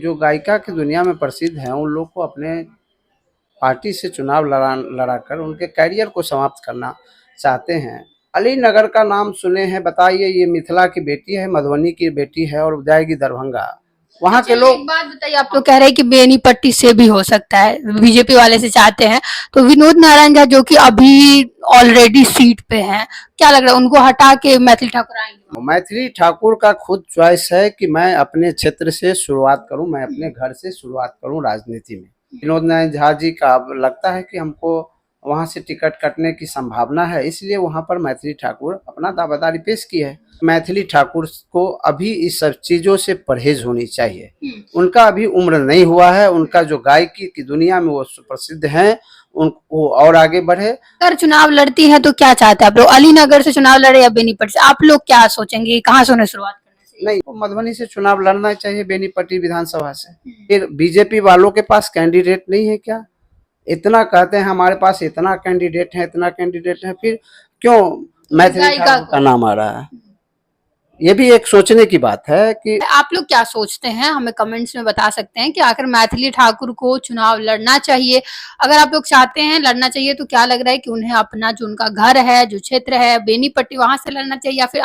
जो गायिका की दुनिया में प्रसिद्ध हैं उन लोग को अपने पार्टी से चुनाव लड़ाकर उनके करियर को समाप्त करना चाहते हैं। अलीनगर का नाम सुने हैं, बताइए, ये मिथिला की बेटी है, मधुबनी की बेटी है और जाएगी दरभंगा। वहाँ के अच्छा, लोग एक बात बताइए, आप तो कह रहे हैं कि बेनीपट्टी से भी हो सकता है, बीजेपी वाले से चाहते हैं, तो विनोद नारायण झा जो कि अभी ऑलरेडी सीट पे हैं, क्या लग रहा है उनको हटा के मैथिली ठाकुर आएंगे? मैथिली ठाकुर का खुद चॉइस है कि मैं अपने क्षेत्र से शुरुआत करूं, मैं अपने घर से शुरुआत करूं राजनीति में। विनोद नारायण झा जी का अब लगता है कि हमको वहां से टिकट कटने की संभावना है, इसलिए वहां पर मैथिली ठाकुर अपना दावेदारी पेश की है। मैथिली ठाकुर को अभी इस सब चीजों से परहेज होनी चाहिए। उनका अभी उम्र नहीं हुआ है, उनका जो गायकी की दुनिया में वो सुप्रसिद्ध हैं, उनको और आगे बढ़े। अगर चुनाव लड़ती हैं तो क्या चाहते हैं आप लोग, अलीनगर से चुनाव लड़े या बेनीपट्टी से? आप लोग क्या सोचेंगे, कहाँ से उन्हें शुरुआत करना चाहिए? नहीं, वो मधुबनी से चुनाव लड़ना चाहिए, बेनीपट्टी विधानसभा से। फिर बीजेपी वालों के पास कैंडिडेट नहीं है क्या? इतना कहते हैं हमारे पास इतना कैंडिडेट है, इतना कैंडिडेट है, फिर क्यों मैथिली गायिका ठाकुर को का नाम आ रहा है? ये भी एक सोचने की बात है कि आप लोग क्या सोचते हैं, हमें कमेंट्स में बता सकते हैं कि आखिर मैथिली ठाकुर को चुनाव लड़ना चाहिए? अगर आप लोग चाहते हैं लड़ना चाहिए तो क्या लग रहा है कि उन्हें अपना जो उनका घर है, जो क्षेत्र है बेनीपट्टी, वहां से लड़ना चाहिए, या फिर